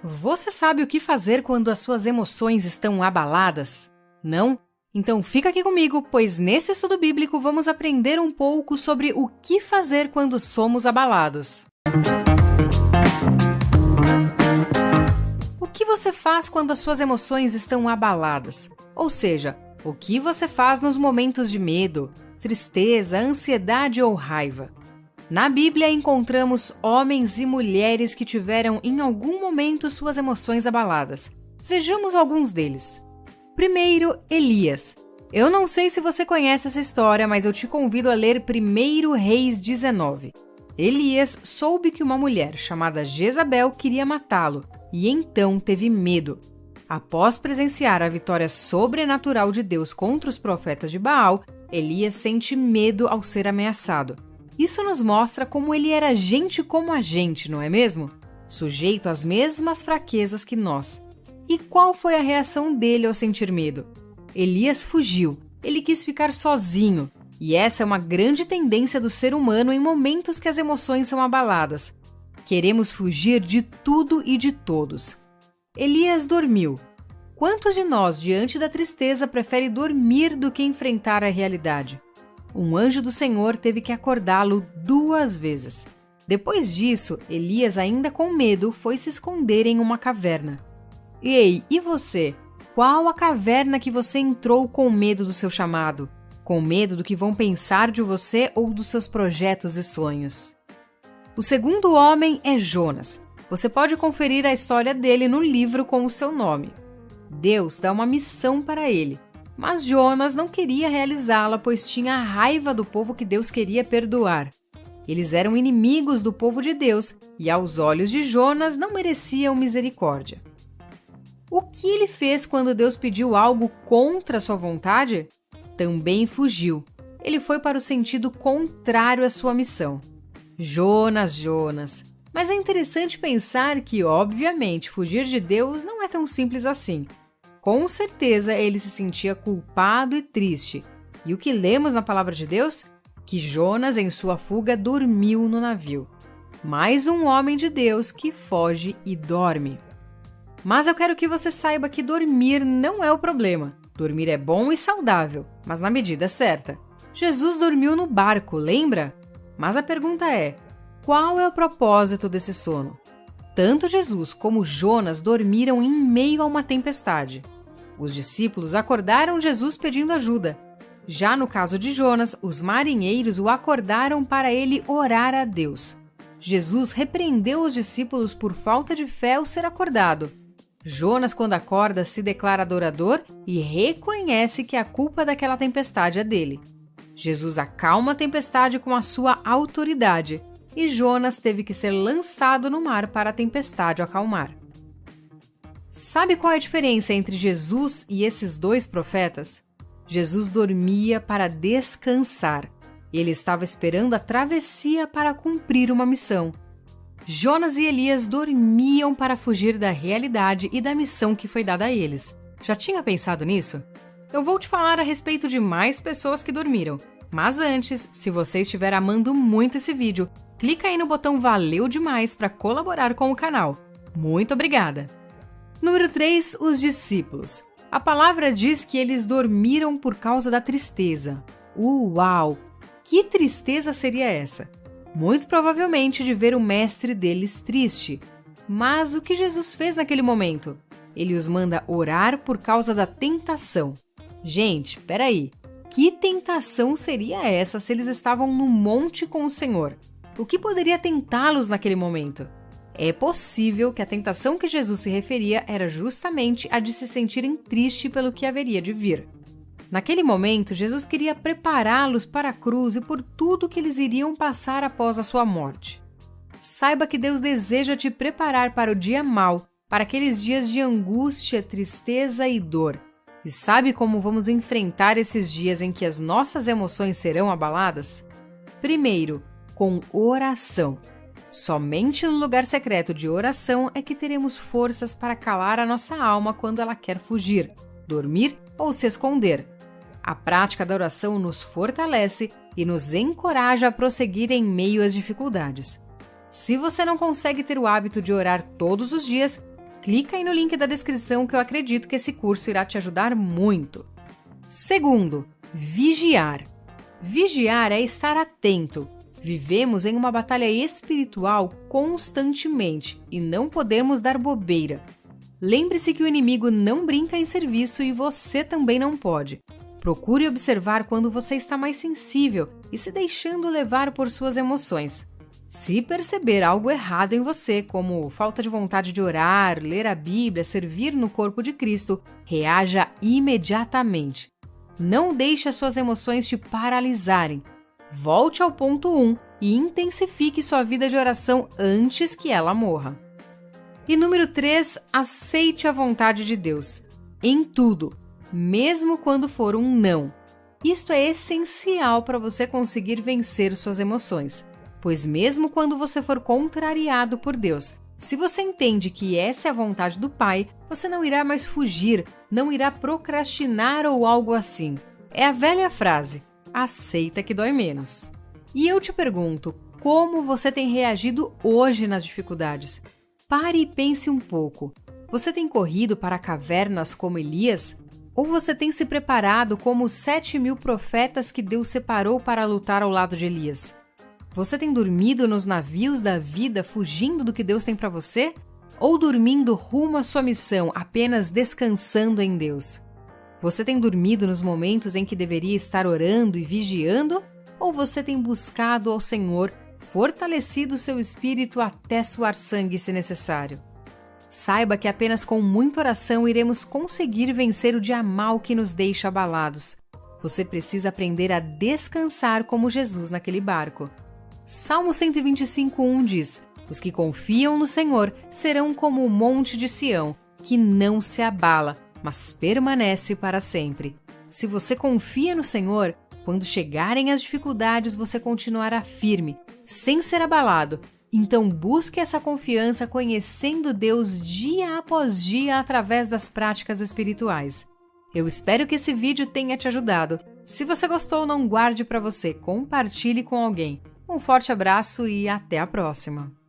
Você sabe o que fazer quando as suas emoções estão abaladas? Não? Então fica aqui comigo, pois nesse estudo bíblico vamos aprender um pouco sobre o que fazer quando somos abalados. O que você faz quando as suas emoções estão abaladas? Ou seja, o que você faz nos momentos de medo, tristeza, ansiedade ou raiva? Na Bíblia encontramos homens e mulheres que tiveram em algum momento suas emoções abaladas. Vejamos alguns deles. Primeiro, Elias. Eu não sei se você conhece essa história, mas eu te convido a ler 1 Reis 19. Elias soube que uma mulher chamada Jezabel queria matá-lo e então teve medo. Após presenciar a vitória sobrenatural de Deus contra os profetas de Baal, Elias sente medo ao ser ameaçado. Isso nos mostra como ele era gente como a gente, não é mesmo? Sujeito às mesmas fraquezas que nós. E qual foi a reação dele ao sentir medo? Elias fugiu. Ele quis ficar sozinho. E essa é uma grande tendência do ser humano em momentos que as emoções são abaladas. Queremos fugir de tudo e de todos. Elias dormiu. Quantos de nós, diante da tristeza, prefere dormir do que enfrentar a realidade? Um anjo do Senhor teve que acordá-lo 2 vezes. Depois disso, Elias, ainda com medo, foi se esconder em uma caverna. Ei, e você? Qual a caverna que você entrou com medo do seu chamado? Com medo do que vão pensar de você ou dos seus projetos e sonhos? O segundo homem é Jonas. Você pode conferir a história dele no livro com o seu nome. Deus dá uma missão para ele. Mas Jonas não queria realizá-la, pois tinha raiva do povo que Deus queria perdoar. Eles eram inimigos do povo de Deus e, aos olhos de Jonas, não mereciam misericórdia. O que ele fez quando Deus pediu algo contra sua vontade? Também fugiu. Ele foi para o sentido contrário à sua missão. Jonas. Mas é interessante pensar que, obviamente, fugir de Deus não é tão simples assim. Com certeza ele se sentia culpado e triste. E o que lemos na palavra de Deus? Que Jonas, em sua fuga, dormiu no navio. Mais um homem de Deus que foge e dorme. Mas eu quero que você saiba que dormir não é o problema. Dormir é bom e saudável, mas na medida certa. Jesus dormiu no barco, lembra? Mas a pergunta é, qual é o propósito desse sono? Tanto Jesus como Jonas dormiram em meio a uma tempestade. Os discípulos acordaram Jesus pedindo ajuda. Já no caso de Jonas, os marinheiros o acordaram para ele orar a Deus. Jesus repreendeu os discípulos por falta de fé ao ser acordado. Jonas, quando acorda, se declara adorador e reconhece que a culpa daquela tempestade é dele. Jesus acalma a tempestade com a sua autoridade. E Jonas teve que ser lançado no mar para a tempestade acalmar. Sabe qual é a diferença entre Jesus e esses 2 profetas? Jesus dormia para descansar. Ele estava esperando a travessia para cumprir uma missão. Jonas e Elias dormiam para fugir da realidade e da missão que foi dada a eles. Já tinha pensado nisso? Eu vou te falar a respeito de mais pessoas que dormiram. Mas antes, se você estiver amando muito esse vídeo, clica aí no botão Valeu Demais para colaborar com o canal. Muito obrigada! Número 3, os discípulos. A palavra diz que eles dormiram por causa da tristeza. Uau! Que tristeza seria essa? Muito provavelmente de ver o mestre deles triste. Mas o que Jesus fez naquele momento? Ele os manda orar por causa da tentação. Gente, peraí. Que tentação seria essa se eles estavam no monte com o Senhor? O que poderia tentá-los naquele momento? É possível que a tentação que Jesus se referia era justamente a de se sentirem tristes pelo que haveria de vir. Naquele momento, Jesus queria prepará-los para a cruz e por tudo que eles iriam passar após a sua morte. Saiba que Deus deseja te preparar para o dia mau, para aqueles dias de angústia, tristeza e dor. E sabe como vamos enfrentar esses dias em que as nossas emoções serão abaladas? Primeiro, com oração. Somente no lugar secreto de oração é que teremos forças para calar a nossa alma quando ela quer fugir, dormir ou se esconder. A prática da oração nos fortalece e nos encoraja a prosseguir em meio às dificuldades. Se você não consegue ter o hábito de orar todos os dias, Clica aí no link da descrição que eu acredito que esse curso irá te ajudar muito. Segundo, vigiar. Vigiar é estar atento. Vivemos em uma batalha espiritual constantemente e não podemos dar bobeira. Lembre-se que o inimigo não brinca em serviço e você também não pode. Procure observar quando você está mais sensível e se deixando levar por suas emoções. Se perceber algo errado em você, como falta de vontade de orar, ler a Bíblia, servir no corpo de Cristo, reaja imediatamente. Não deixe as suas emoções te paralisarem. Volte ao ponto 1 e intensifique sua vida de oração antes que ela morra. E número 3, aceite a vontade de Deus. Em tudo, mesmo quando for um não. Isto é essencial para você conseguir vencer suas emoções. Pois mesmo quando você for contrariado por Deus, se você entende que essa é a vontade do Pai, você não irá mais fugir, não irá procrastinar ou algo assim. É a velha frase, aceita que dói menos. E eu te pergunto, como você tem reagido hoje nas dificuldades? Pare e pense um pouco. Você tem corrido para cavernas como Elias? Ou você tem se preparado como os 7.000 profetas que Deus separou para lutar ao lado de Elias? Você tem dormido nos navios da vida fugindo do que Deus tem para você? Ou dormindo rumo à sua missão, apenas descansando em Deus? Você tem dormido nos momentos em que deveria estar orando e vigiando? Ou você tem buscado ao Senhor, fortalecido seu espírito até suar sangue se necessário? Saiba que apenas com muita oração iremos conseguir vencer o dia mau que nos deixa abalados. Você precisa aprender a descansar como Jesus naquele barco. Salmo 125:1 diz: os que confiam no Senhor serão como o monte de Sião, que não se abala, mas permanece para sempre. Se você confia no Senhor, quando chegarem as dificuldades você continuará firme, sem ser abalado. Então busque essa confiança conhecendo Deus dia após dia através das práticas espirituais. Eu espero que esse vídeo tenha te ajudado. Se você gostou, não guarde para você, compartilhe com alguém. Um forte abraço e até a próxima!